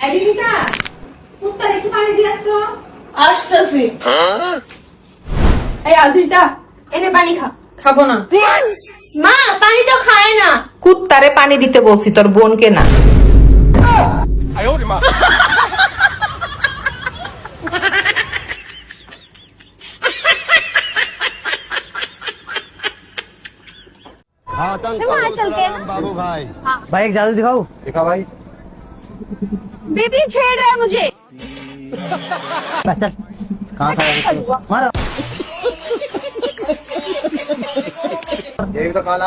এদিকে কুত্তার একটু পানি দিয়ে আসতো। আসতেছি। এই আদিতা এনে পানি খা। খাবো না। মা পানি তো খায় না। কুত্তারে পানি দিতে বলছি, তোর বোনকে না। बाबू भाई भाई एक जादू दिखाओ। देखा भाई बेबी छेड़ रहा है मुझे। कहाँ मारो। एक तो काला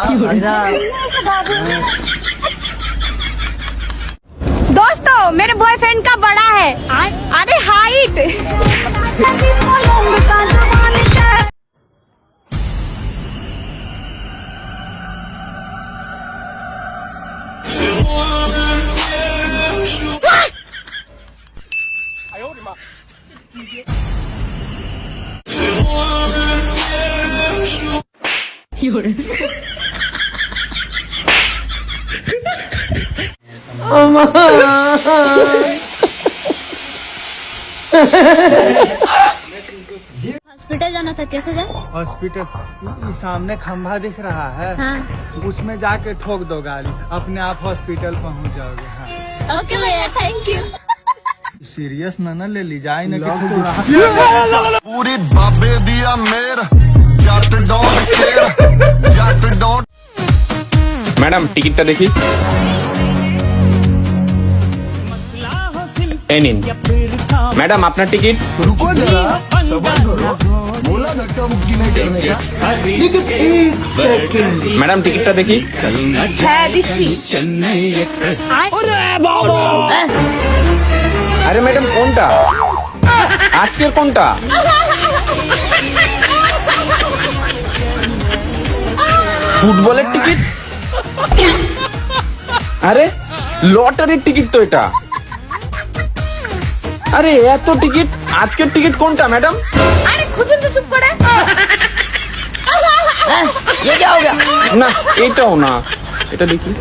दोस्तों मेरे बॉयफ्रेंड का बड़ा है। अरे हाइट। हॉस्पिटल जाना था, कैसे जाए? हॉस्पिटल सामने खंभा दिख रहा है। हाँ। उसमें जाके ठोक दो गाड़ी, अपने आप हॉस्पिटल पहुंच जाओगे। हाँ। ओके भैया, थैंक यू। सीरियस ना ले ली जाए ना कि पूरी बाबे दिया मेर जट डोंट केयर जट डोंट। ম্যাডাম টিকিটটা দেখি। এই নিন ম্যাডাম আপনার টিকিট। रुको जरा सबर करो बोला धक्का मुक्की नहीं करने का। ম্যাডাম টিকিটটা দেখি। হ্যাঁ দিচ্ছি। আরে ম্যাডাম কোনটা? আজকের কোনটা? ফুটবলের টিকিট? আরে লটারির টিকিট তো এটা। আরে এত টিকিট, আজকের টিকিট কোনটা ম্যাডাম? আরে খুঁজুন তো চুপ করে। না এটাও না, এটা দেখি।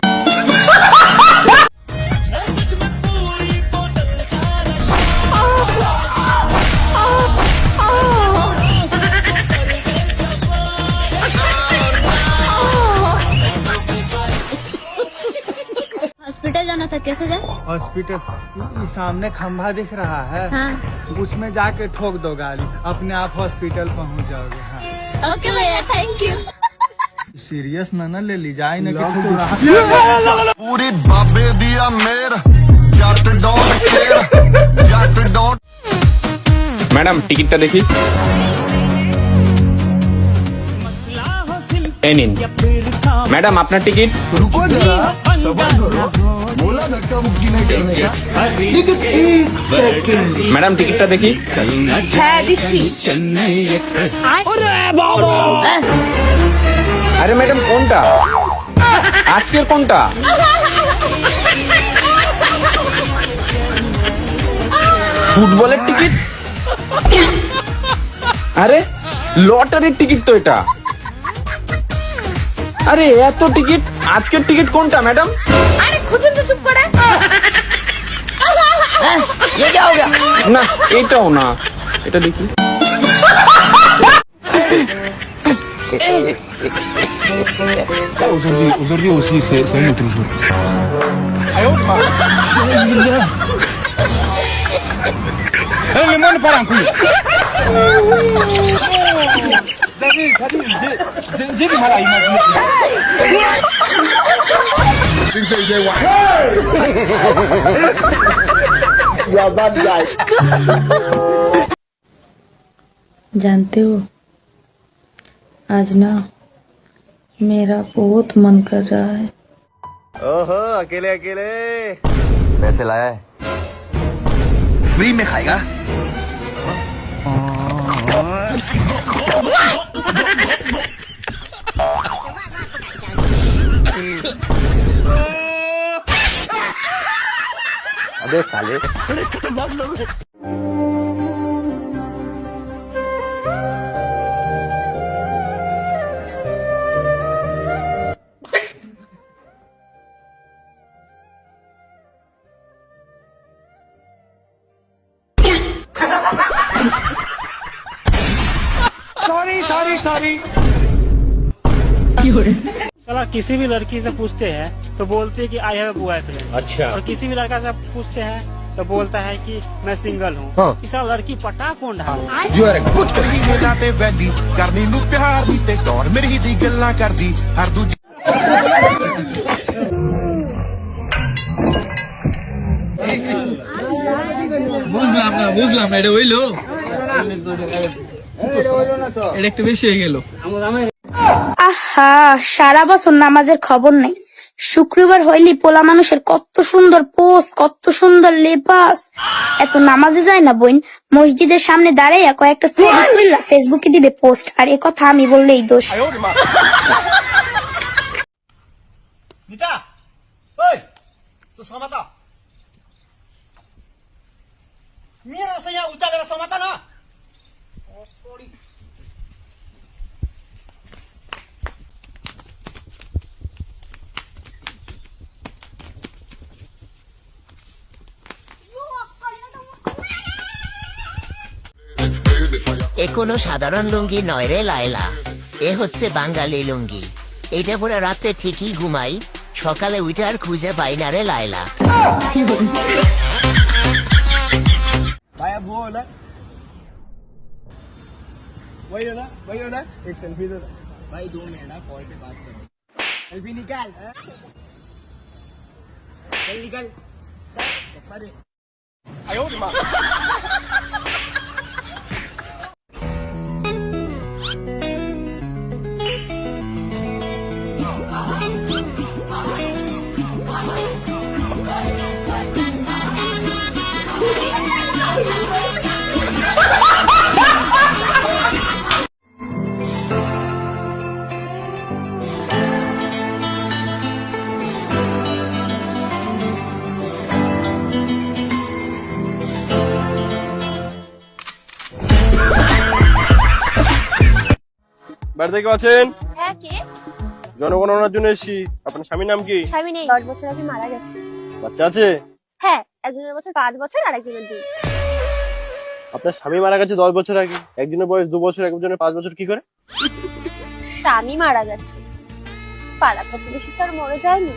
हॉस्पिटल जाना था, कैसे जाए? हॉस्पिटल सामने खंभा दिख रहा है। हाँ। उसमें जाके ठोक दो गाड़ी, अपने आप हॉस्पिटल पहुंच जाओगे। हाँ। ओके भैया, थैंक यू। सीरियस ना ले ली जाए ना कि पूरी बाबे दिया मेर जट डोंट केयर जट डोंट। ম্যাডাম টিকিটটা দেখি। এই নিন ম্যাডাম আপনার টিকিট। रुको जरा सबर करो बोला धक्का मुक्की नहीं करने का। ম্যাডাম টিকিটটা দেখি। হ্যাঁ দিচ্ছি। আরে ম্যাডাম কোনটা? আজকের কোনটা? ফুটবলের টিকিট? আরে লটারির টিকিট তো এটা। আরে এত টিকিট, আজকের টিকিট কোনটা ম্যাডাম? আরে খুঁজুন তো চুপ করে। না এটাও না, এটা দেখি। Aujourd'hui aussi, c'est un autre jour. Le monde part en couille. J'ai du mal à imaginer. जानते हो आज ना मेरा बहुत मन कर रहा है। ओहो अकेले अकेले पैसे लाया है फ्री में खाएगा। अबे साले साला किसी भी लड़की से पूछते हैं तो बोलते हैं कि आई हैव अ बॉयफ्रेंड। अच्छा। और किसी भी लड़का से पूछते हैं तो बोलता है कि मैं सिंगल हूँ। इस लड़की पटा कौन है? करनी नू प्यार दी ते दौर मेरी दी गल्ला करदी हर दूजी বুঝলাম এটা হইলো এটা একটু বেশি হয়ে গেল। আহা, সারা বছর নামাজের খবর নেই, শুক্রবার হইলি পোলা মানুষের কত সুন্দর পোস্ট, কত সুন্দর লেবাস। এত নামাজে যায় না বোন, মসজিদের সামনে দাঁড়াইয়া কয়েকটা ছবি তুললা ফেসবুকে দিবে পোস্ট, আর এ কথা আমি বললেই দোষ। এ কোনো সাধারণ লুঙ্গি নয় রে লায়লা, এ হচ্ছে বাঙালি লুঙ্গি। এটা পরে রাত্রে ঠিকই ঘুমাই, সকালে উঠে আর খুঁজে পাই না রে লায়লা। भाई अब वो ना वही है ना एक सेल्फी दे भाई 2 मिनट ना कॉल पे बात करें। सेल्फी निकाल चल निकाल चल चश्मा दे। आयो रे मां বাড়িতে কেউ আছেন? হ্যাঁ, কে? জনগণনার জন্য এসেছি। আপনার স্বামীর নাম কি? স্বামী নেই, 10 বছর আগে মারা গেছে। বাচ্চা আছে? হ্যাঁ, একজনের বছর 5 বছর আর একজনের 2। আপনার স্বামী মারা গেছে 10 বছর আগে, একজনের বয়স 2 বছর, একজনের 5 বছর, কি করে? স্বামী মারা গেছে, পাড়া প্রতিবেশী তো আর মরে যায়নি।